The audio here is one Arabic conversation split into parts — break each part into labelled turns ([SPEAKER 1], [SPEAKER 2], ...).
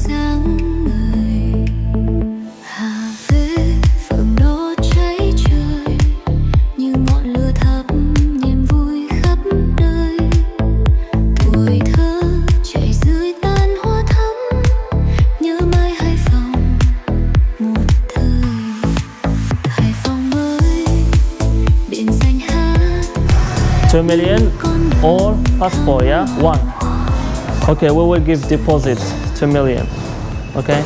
[SPEAKER 1] dáng người hà về phượng đỏ cháy trời như ngọn lửa thắp niềm vui khắp nơi. Tuổi thơ chạy dưới tàn hoa thắm nhớ mãi Hải Phòng một thời. Hải Phòng ơi biển xanh hát
[SPEAKER 2] 2 million or passport, yeah? One. Okay, we will give deposit 2 million. Okay?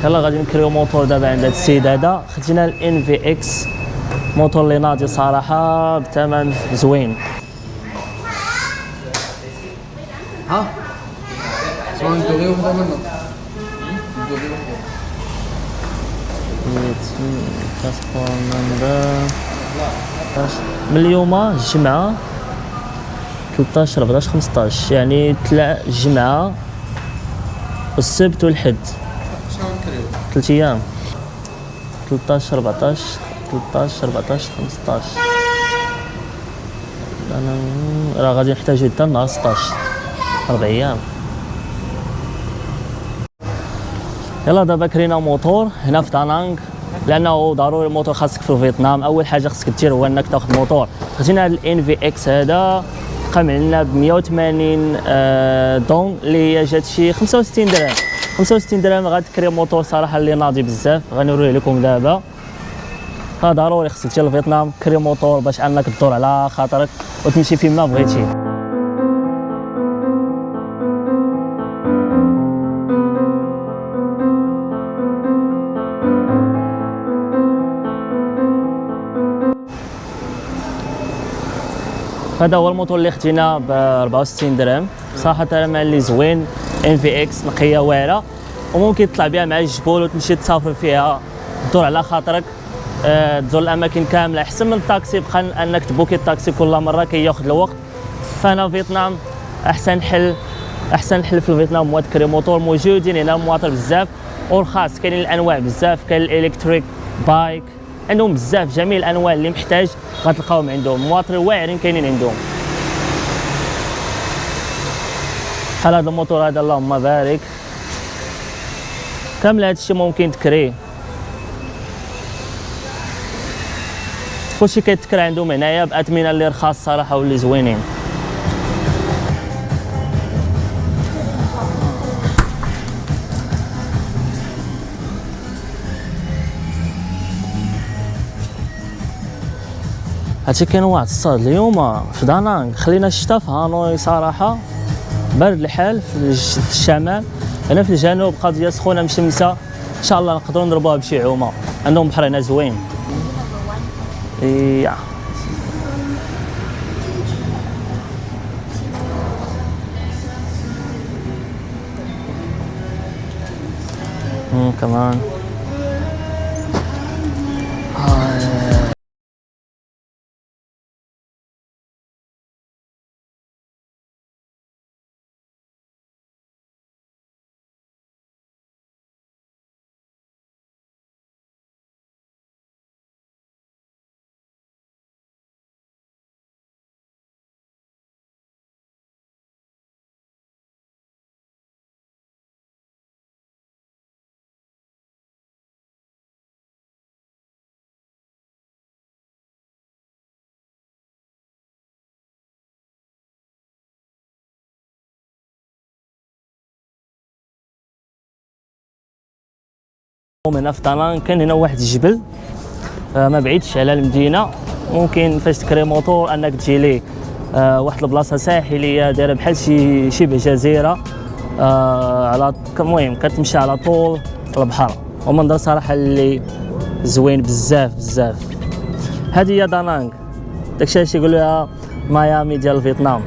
[SPEAKER 2] يلا غادي نكريو موتور دابا عند هاد السيد هذا. خدينا الان في اكس موتور اللي ناضي صراحه بثمن زوين.
[SPEAKER 3] ها؟ سواء ندوغي وحده منهم.
[SPEAKER 2] باسبور نمبر من اليوم الجمعة 13 14 15 يعني الجمعة والسبت والحد
[SPEAKER 3] شنو نكريو؟
[SPEAKER 2] 3 أيام 13 14 13 14 15 أنا راه غادي نحتاجو حتى نهار 16 4 أيام. يلا دابا كرينا موتور هنا في دانانغ لانه ضروري الموتور خاصك في فيتنام. اول حاجه خاصك دير هو انك تاخذ موتور. خدينا هذا الان في اكس هذا قام لنا ب 180 دون اللي هي جات شي 65 درهم. 65 درهم غتكري موتور صراحه اللي ناضي بزاف غنوريه لكم دابا. ضروري خاصك تجي لفيتنام كري موتور باش انك تدور على خاطرك وتمشي فين ما بغيتي. هذا هو الموتور اللي خدينا ب 64 درهم. صراحه الثمن اللي زوين ان في اكس نقيه واعره وممكن تطلع بها مع الجبول وتمشي تسافر فيها تدور على خاطرك تزور الاماكن كامله احسن من الطاكسي. بقى انك تبوكي الطاكسي كل مره كياخذ الوقت. فهنا في فيتنام احسن حل في فيتنام هو تكري موتور. موجودين هنا مواطن بزاف ورخاص. كاينين الانواع بزاف كاين الالكتريك بايك عندهم بزاف جميع الانواع اللي محتاج غتلقاوهم عندهم. مواطنين واعرين كاينين عندهم بحال هذا الموتور هذا اللهم بارك. كامل هذا الشيء ممكن تكريه كلشي كيتكرى عندهم هنايا باثمنه اللي رخاص صراحه واللي زوينين. هادشي كاين واحد الصاد اليوم في دانانغ. خلينا الشتا في هانوي صراحه برد الحال في الشمال. هنا في الجنوب قضيه سخونه مشمسه. ان شاء الله نقدروا نضربوها بشي عومه. عندهم بحر هنا زوين. يا كمان هنا في دانانغ كاين هنا واحد الجبل ما بعيدش على المدينه. ممكن فاش تكري موتور انك تجي ليه واحد البلاصه ساحليه دايره بحال شبه جزيره على المهم كتمشي على طول البحر ومنظر صراحه اللي زوين بزاف. هذه هي دانانغ داكشي اللي يقولوها ميامي ديال فيتنام.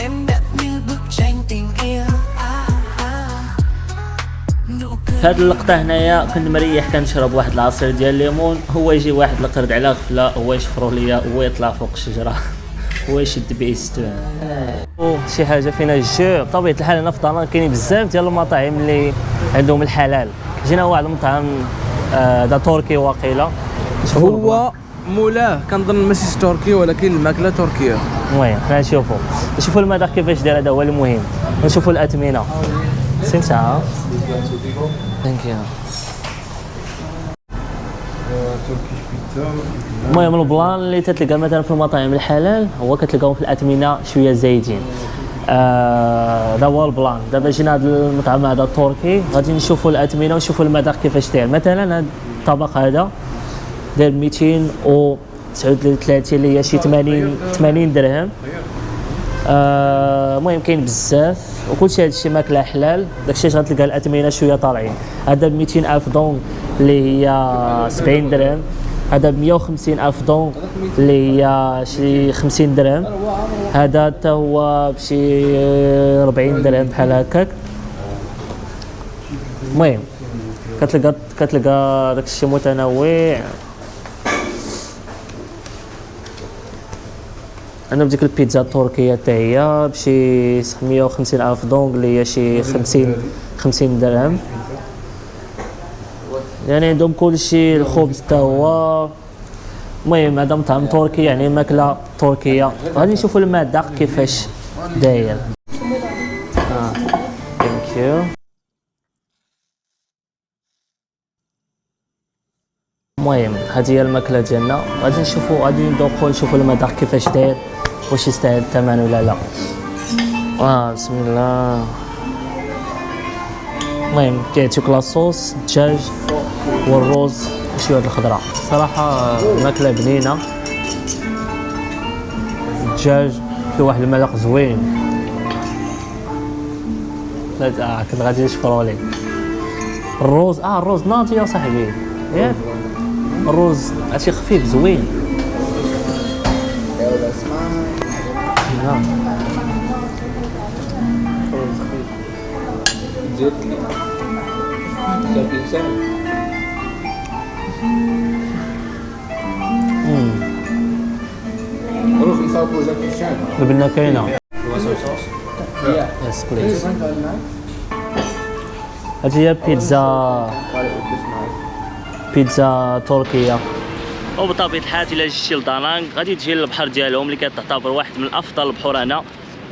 [SPEAKER 1] Em đẹp như bức tranh tình yêu, nụ cười
[SPEAKER 2] في هذه اللقطه هنايا كنت مريح كنشرب واحد العصير ديال الليمون، هو يجي واحد القرد على غفله هو يشفرو ليا هو يطلع فوق الشجره هو يشد بيستون. شي حاجه فينا الجوع بطبيعه الحال. هنا في دارنا كاينين بزاف ديال المطاعم اللي عندهم الحلال. جينا واحد المطعم دا تركي واقيلا
[SPEAKER 3] هو مولاه كنظن ماشي تركي ولكن الماكله تركيه.
[SPEAKER 2] المهم خلينا نشوفوا المذاق كيفاش داير، هذا هو المهم. نشوفوا الاثمنه. سمعتها ثانك يو. المهم البلان اللي تتلقى مثلا في المطاعم الحلال هو كتلقاهم في الاثمنه شويه زايدين. هذا هو البلان. دابا جينا هذا المطعم هذا التركي غادي نشوفوا الاثمنه ونشوفوا المذاق كيفاش داير. مثلا هذا الطبق هذا داير 239 اللي هي شي 80 درهم. المهم كاين بزاف وكلشي هادشي ماكله حلال، داكشي علاش غتلقى الاثمنه شويه طالعين. هذا ب 200 الف دونغ اللي هي 70 درهم. هذا ب 150 الف دونغ اللي هي شي 50 درهم. هذا حتى هو بشي 40 درهم بحال هكاك. المهم كتلقى داكشي متنوع. انا بديك البيتزا التركيه حتى هي بشي 150 الف دونغ اللي هي شي 50 درهم. يعني عندهم كلشي، الخبز حتى هو. المهم هذا مطعم تركي يعني ماكله تركيه. غادي نشوفوا المذاق كيفاش داير. ثانك يو. المهم هذه هي الماكله ديالنا. غادي ندوقوا نشوفوا المذاق كيفاش داير، واش يستاهل الثمن ولا لا. بسم الله. المهم كيعطيوك لاصوص الدجاج والروز وشويه الخضره. صراحه ماكله بنينه. الدجاج فيه واحد المذاق زوين. كنت غادي نشفرو ليه. الروز ناضي يا صاحبي ياك. الروز عرفتي خفيف زوين. البنه كاينه. يس بليز. هذه هي بيتزا تركيه. وبطبيعه الحال الا جيتي لدانانغ غادي تجي للبحر ديالهم اللي كتعتبر واحد من افضل البحور هنا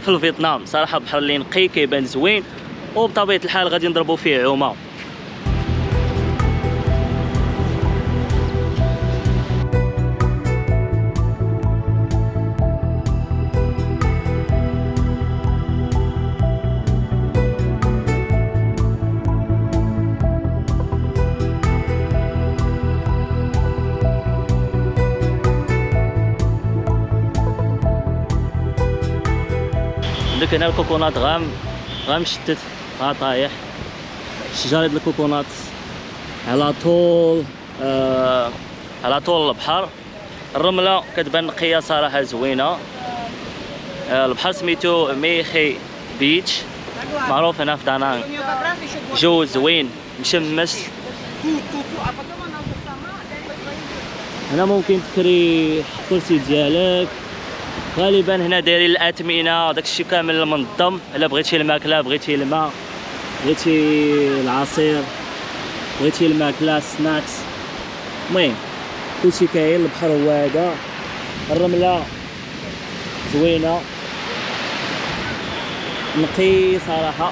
[SPEAKER 2] في الفيتنام. صراحه بحر اللي نقي كيبان زوين، وبطبيعه الحال غادي نضربوا فيه عومه. عندك هنا الكوكونات غام شتت طايح. شجره الكوكونات على طول البحر. الرمله كتبان نقيه صراحه زوينه. البحر سميتو ميخي بيتش، معروف هنا في دانانغ. جو زوين مشمس. هنا ممكن تكري الكرسي ديالك. غالبا هنا دايرين الاثمنه داكشي كامل منظم. الا بغيتي الماكله، بغيتي الماء، بغيتي العصير، بغيتي الماكله، سناكس. المهم كلشي كاين. البحر هو هذا. الرمله زوينه نقي صراحه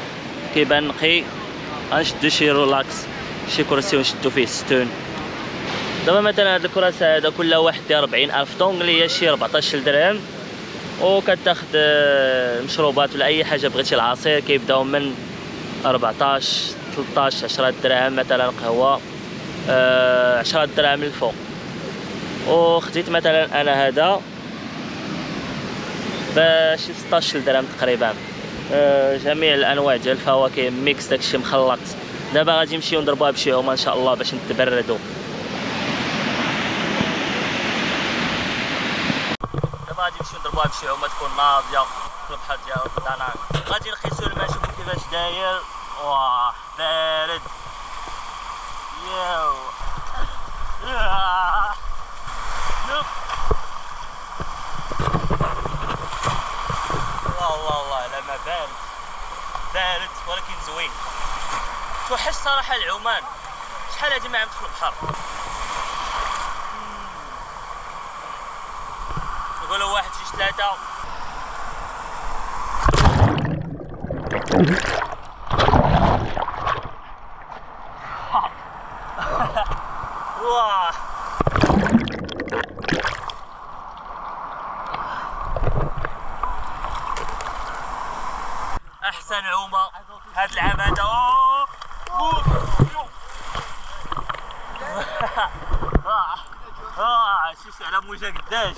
[SPEAKER 2] كيبان نقي. غنشدو شي ريلاكس، شي كرسي ونشدو فيه ستون. دابا مثلا هاد الكراسي هذا كل واحد داير 40 الف دونغ اللي هي شي 14 درهم. وكتاخد مشروبات ولا اي حاجه بغيتي. العصير كيبداو من 14 13 10 دراهم. مثلا قهوه 10 دراهم الفوق. وخديت مثلا انا هذا بشي 16 درهم تقريبا. جميع الانواع ديال الفواكه ميكس داكشي مخلط. دابا غادي نمشيو نضربوها بشي عومه ان شاء الله باش نتبردوا. غادي نمشيو نضربوها بشي عومه تكون ناضيه في البحر ديال دانانغ. غادي نقيسو الماء نشوفو كيفاش داير. واه بارد والله لا ما بارد ولكن زوين. توحش صراحه العمان، شحال هادي ما عمت في البحر. نقولوا 1 2 3. واه احسن عومه هاد العام هذا. شفت على موجه قداش.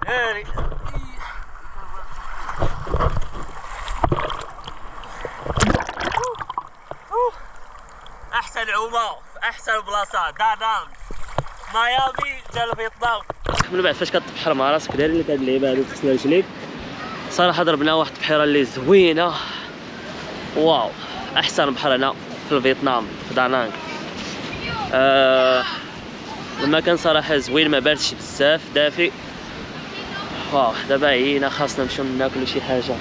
[SPEAKER 2] هاري احسن عومه في احسن بلاصه دانانغ ميامي ديال فيتنام. من بعد فاش كتبحر مع راسك داير لك هاد اللعيبه هادو تسنى رجليك. صراحه ضربنا واحد البحيره اللي زوينه. واو احسن بحر هنا في فيتنام في دانانغ. المكان صراحه زوين، ما باردش بزاف، دافئ. واو دابا عيينا خاصنا نمشيو ناكلو شي حاجه.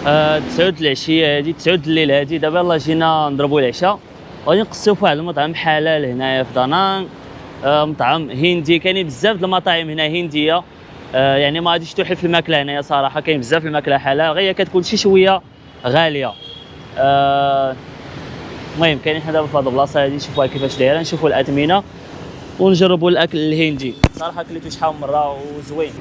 [SPEAKER 2] 9 العشيه هادي 9 الليل هادي. دابا يلاه جينا نضربو العشاء، غادي نقصيو في واحد المطعم حلال هنايا في دانانغ. مطعم هندي. كاينين بزاف د المطاعم هنا هنديه، يعني ما غاديش توحل في الماكله هنايا صراحه. كاين بزاف الماكله حلال، غير كتكون شي شويه غاليه. المهم كاينين حنا دابا في هاد البلاصه هادي نشوفوها كيفاش دايره، نشوفوا الاثمنه ونجربوا الاكل الهندي. صراحه كليتو شحال من مره وزوين.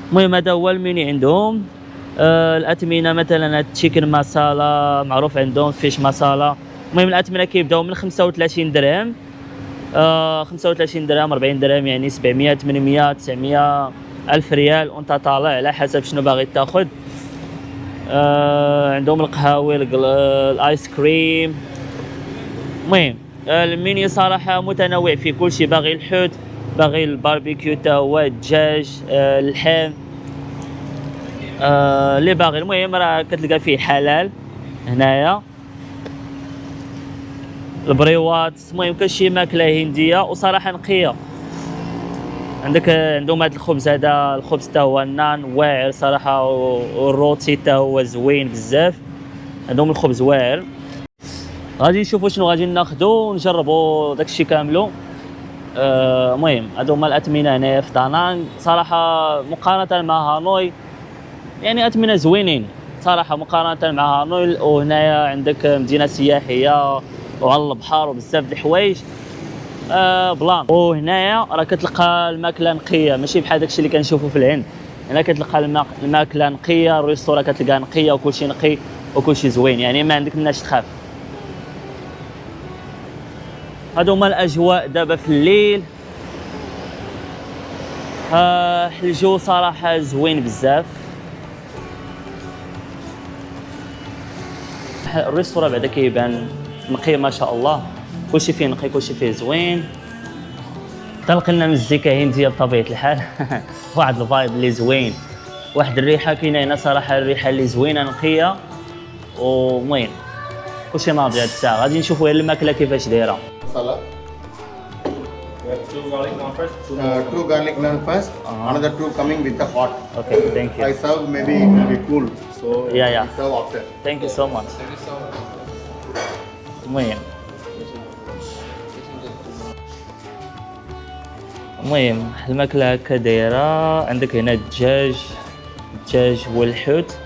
[SPEAKER 2] المهم هذا هو الميني عندهم. الاثمنه مثلا التشيكن مسالا معروف عندهم، فيش مسالا. المهم الاثمنه كيبداو من 35 درهم، 35 درهم 40 درهم، يعني 700 800 900 1000 ريال وانت طالع على حسب شنو باغي تاخذ. عندهم القهاوي الايس كريم. المهم الميني صراحه متنوع في كل شيء، باغي الحوت باغي الباربيكيو تا هو الدجاج، اللحم، اللي باغي. المهم راه كتلقى فيه حلال هنايا، البريوات. المهم كلشي ماكله هنديه وصراحه نقيه. عندهم هذا الخبز، هذا الخبز تا هو النان واعر صراحه، والروتي تا هو زوين بزاف. عندهم الخبز واعر. غادي نشوفوا شنو غادي ناخذوا ونجربوا داكشي كاملو. المهم هادو هما الاثمنه هنايا في دانانغ. صراحه مقارنه مع هانوي يعني اثمنه زوينين صراحه مقارنه مع هانوي. وهنايا عندك مدينه سياحيه وعلى البحر وبزاف د الحوايج. بلان. وهنايا راه كتلقى الماكله نقيه، ماشي بحال داكشي اللي كنشوفو في الهند. هنا كتلقى الماكله نقيه، الريستورا كتلقى نقيه وكلشي نقي وكلشي زوين، يعني ما عندك مناش تخاف. هادو هما الاجواء دابا في الليل. الجو صراحه زوين بزاف. الريستورا بعدا كيبان نقي ما شاء الله، كلشي فيه نقي كلشي فيه زوين. طلق لنا مزيكا هنديه بطبيعه الحال. واحد الفايب اللي زوين، واحد الريحه كاينه هنا صراحه، الريحه اللي زوينه نقيه. ومهم كلشي ناضي هاد الساعه. غادي نشوفوا الماكله كيفاش دايره.
[SPEAKER 4] Salad.
[SPEAKER 5] We have 2 garlic naan first.
[SPEAKER 4] 2 garlic naan first. Another 2 coming with the hot.
[SPEAKER 2] Okay, thank you.
[SPEAKER 4] I serve maybe it will be cool. So
[SPEAKER 2] Yeah.
[SPEAKER 4] we serve after.
[SPEAKER 2] Thank you so much. المهم الماكله هكا دايره. عندك هنا الدجاج والحوت.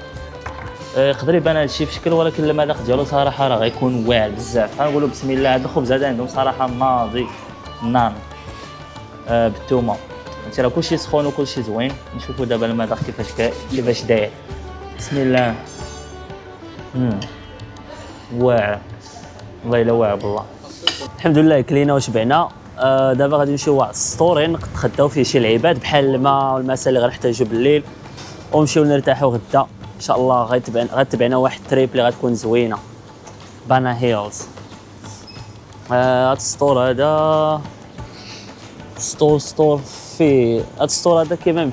[SPEAKER 2] يقدر يبان هادشي في شكل، ولكن المذاق ديالو صراحه راه غيكون واعر بزاف. غنقولوا بسم الله. هذا الخبز هذا عندهم صراحه ناضي نان بالثومه. انت راه كلشي سخون وكلشي زوين. نشوفوا دابا المذاق كيفاش داير. بسم الله. واعر والله الا واعر بالله. الحمد لله كلينا وشبعنا. دابا غادي نمشيو واحد السطورين نتغداو فيه شي لعيبات بحال الماء والمساء اللي غنحتاجو بالليل، ونمشيو نرتاحو غدا ان شاء الله. غتبعنا واحد التريب اللي غتكون زوينه. بانا هيلز. هاد السطور هذا ستور فيه هاد السطور هذا كيبان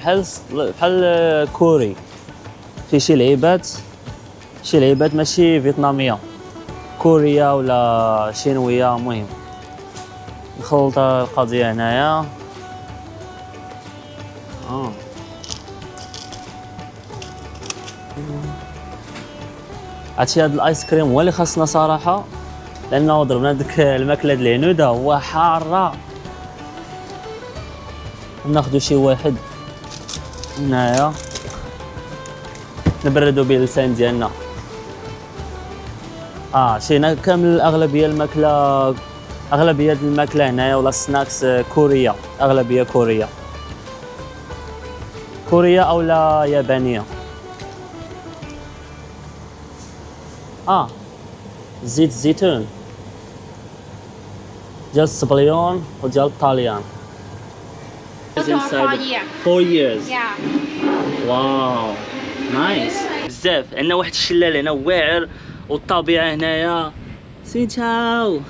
[SPEAKER 2] بحال كوري، فيه شي لعيبات ماشي فيتناميه، كوريا ولا شينويه. المهم نخلط القضيه هنايا. عرفتي هاد الايس كريم هو اللي خاصنا صراحه، لانه ضربنا ديك الماكله ديال العنوده هو حاره. ناخذ شي واحد هنايا نبردو به اللسان ديالنا. شينا كامل اغلبيه الماكله هنايا ولا السناكس كوريه، اغلبيه كوريه او لا يابانيه. زيت الزيتون ديال الصبليون وديال الطاليان. 4 years.
[SPEAKER 6] Yeah.
[SPEAKER 2] واو نايس بزاف. عندنا واحد الشلال هنا واعر والطبيعه هنايا. سيتاو